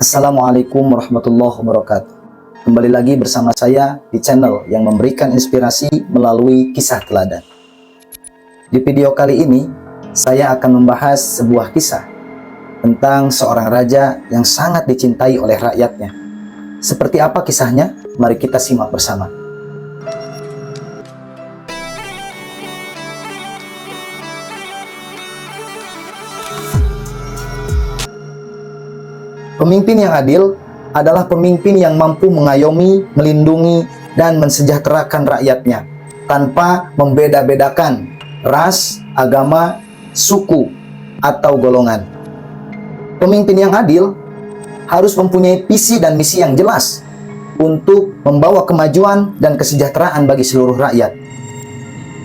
Assalamualaikum warahmatullahi wabarakatuh. Kembali lagi bersama saya di channel yang memberikan inspirasi melalui kisah teladan. Di video kali ini, saya akan membahas sebuah kisah tentang seorang raja yang sangat dicintai oleh rakyatnya. Seperti apa kisahnya? Mari kita simak bersama. Pemimpin yang adil adalah pemimpin yang mampu mengayomi, melindungi, dan mensejahterakan rakyatnya tanpa membeda-bedakan ras, agama, suku, atau golongan. Pemimpin yang adil harus mempunyai visi dan misi yang jelas untuk membawa kemajuan dan kesejahteraan bagi seluruh rakyat.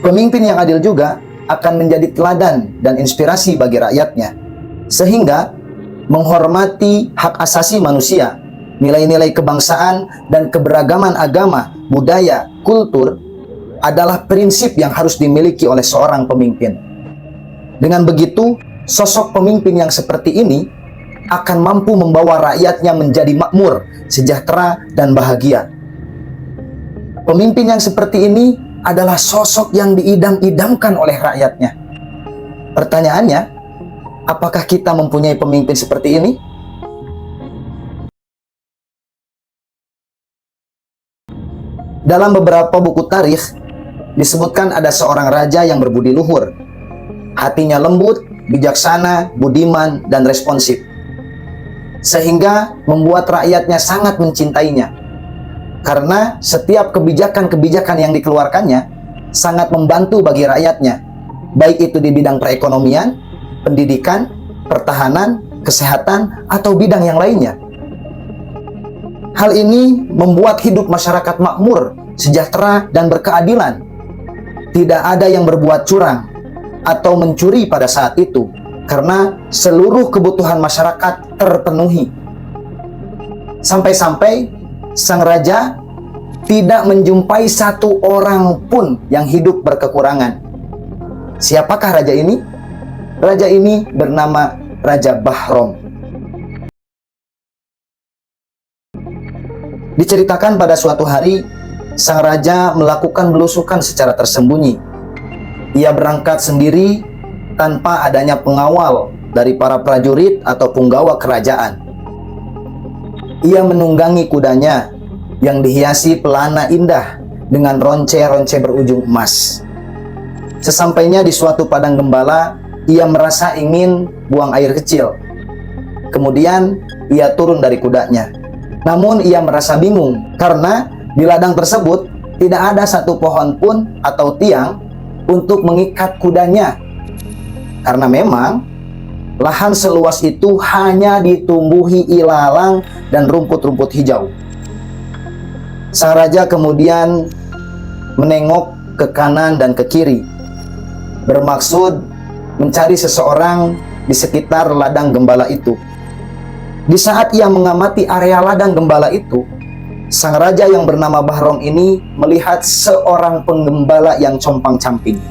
Pemimpin yang adil juga akan menjadi teladan dan inspirasi bagi rakyatnya, sehingga menghormati hak asasi manusia, nilai-nilai kebangsaan, dan keberagaman agama, budaya, kultur adalah prinsip yang harus dimiliki oleh seorang pemimpin. Dengan begitu, sosok pemimpin yang seperti ini akan mampu membawa rakyatnya menjadi makmur, sejahtera, dan bahagia. Pemimpin yang seperti ini adalah sosok yang diidam-idamkan oleh rakyatnya. Pertanyaannya, apakah kita mempunyai pemimpin seperti ini? Dalam beberapa buku tarikh disebutkan ada seorang raja yang berbudi luhur. Hatinya lembut, bijaksana, budiman, dan responsif, sehingga membuat rakyatnya sangat mencintainya. Karena setiap kebijakan-kebijakan yang dikeluarkannya sangat membantu bagi rakyatnya, baik itu di bidang perekonomian, pendidikan, pertahanan, kesehatan, atau bidang yang lainnya. Hal ini membuat hidup masyarakat makmur, sejahtera, dan berkeadilan. Tidak ada yang berbuat curang atau mencuri pada saat itu, karena seluruh kebutuhan masyarakat terpenuhi. Sampai-sampai sang raja tidak menjumpai satu orang pun yang hidup berkekurangan. Siapakah raja ini? Raja ini bernama Raja Bahrom. Diceritakan pada suatu hari, sang raja melakukan belusukan secara tersembunyi. Ia berangkat sendiri tanpa adanya pengawal dari para prajurit atau punggawa kerajaan. Ia menunggangi kudanya yang dihiasi pelana indah dengan ronce-ronce berujung emas. Sesampainya di suatu padang gembala, ia merasa ingin buang air kecil. Kemudian ia turun dari kudanya. Namun ia merasa bingung karena di ladang tersebut tidak ada satu pohon pun atau tiang untuk mengikat kudanya. Karena memang lahan seluas itu hanya ditumbuhi ilalang dan rumput-rumput hijau. Sang raja kemudian menengok ke kanan dan ke kiri, bermaksud mencari seseorang di sekitar ladang gembala itu. Di saat ia mengamati area ladang gembala itu, sang raja yang bernama Bahrom ini melihat seorang penggembala yang compang-camping.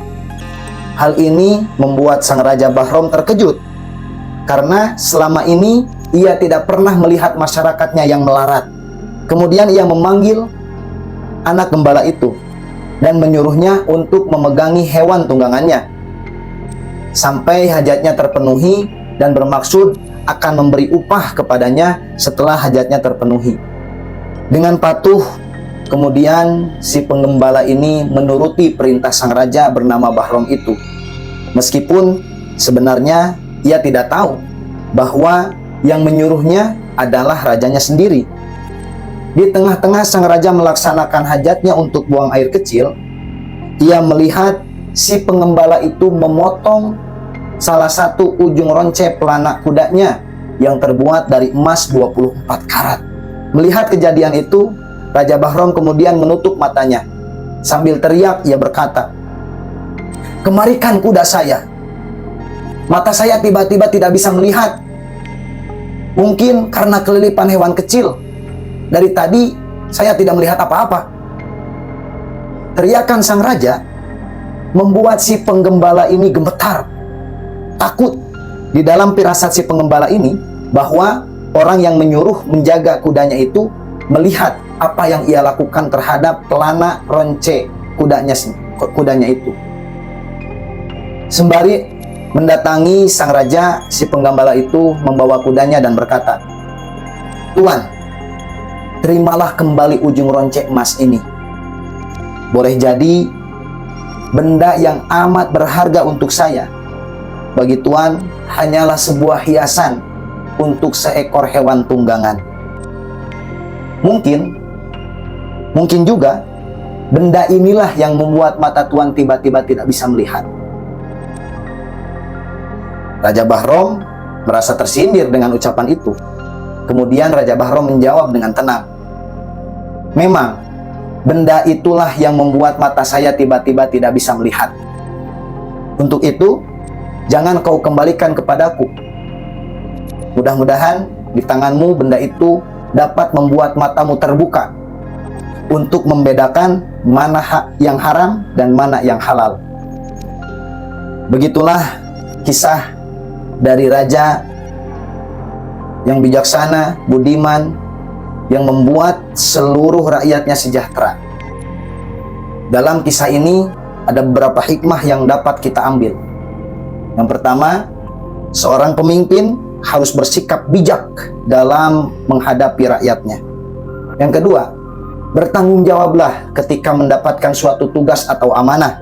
Hal ini membuat sang raja Bahrom terkejut, karena selama ini ia tidak pernah melihat masyarakatnya yang melarat. Kemudian ia memanggil anak gembala itu dan menyuruhnya untuk memegangi hewan tunggangannya sampai hajatnya terpenuhi, dan bermaksud akan memberi upah kepadanya setelah hajatnya terpenuhi. Dengan patuh, kemudian si penggembala ini menuruti perintah sang raja bernama Bahrom itu, meskipun sebenarnya ia tidak tahu bahwa yang menyuruhnya adalah rajanya sendiri. Di tengah-tengah sang raja melaksanakan hajatnya untuk buang air kecil, ia melihat si penggembala itu memotong salah satu ujung ronce pelana kudanya yang terbuat dari emas 24 karat. Melihat kejadian itu, Raja Bahrom kemudian menutup matanya. Sambil teriak, ia berkata, "Kemarikan kuda saya. Mata saya tiba-tiba tidak bisa melihat. Mungkin karena kelilipan hewan kecil. Dari tadi saya tidak melihat apa-apa." Teriakan sang raja membuat si penggembala ini gemetar, takut. Di dalam firasat si penggembala ini bahwa orang yang menyuruh menjaga kudanya itu melihat apa yang ia lakukan terhadap pelana ronce kudanya itu. Sembari mendatangi sang raja, si penggembala itu membawa kudanya dan berkata, "Tuan, terimalah kembali ujung ronce emas ini. Boleh jadi benda yang amat berharga untuk saya. Bagi Tuan hanyalah sebuah hiasan untuk seekor hewan tunggangan. Mungkin juga benda inilah yang membuat mata Tuan tiba-tiba tidak bisa melihat." Raja Bahrom merasa tersindir dengan ucapan itu. Kemudian Raja Bahrom menjawab dengan tenang, "Memang, benda itulah yang membuat mata saya tiba-tiba tidak bisa melihat. Untuk itu, jangan kau kembalikan kepadaku. Mudah-mudahan di tanganmu benda itu dapat membuat matamu terbuka untuk membedakan mana yang haram dan mana yang halal." Begitulah kisah dari raja yang bijaksana, budiman, yang membuat seluruh rakyatnya sejahtera. Dalam kisah ini ada beberapa hikmah yang dapat kita ambil. Yang pertama, seorang pemimpin harus bersikap bijak dalam menghadapi rakyatnya. Yang kedua, bertanggung jawablah ketika mendapatkan suatu tugas atau amanah,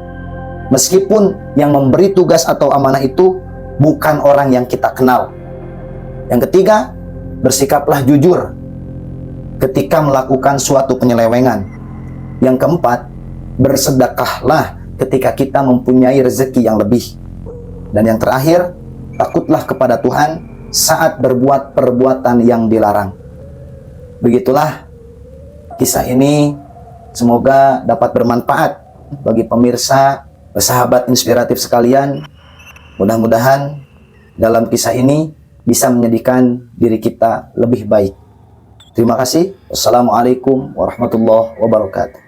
meskipun yang memberi tugas atau amanah itu bukan orang yang kita kenal. Yang ketiga, bersikaplah jujur ketika melakukan suatu penyelewengan. Yang keempat, bersedekahlah ketika kita mempunyai rezeki yang lebih. Dan yang terakhir, takutlah kepada Tuhan saat berbuat perbuatan yang dilarang. Begitulah kisah ini, semoga dapat bermanfaat bagi pemirsa, sahabat inspiratif sekalian. Mudah-mudahan dalam kisah ini bisa menjadikan diri kita lebih baik. Terima kasih. Wassalamualaikum warahmatullahi wabarakatuh.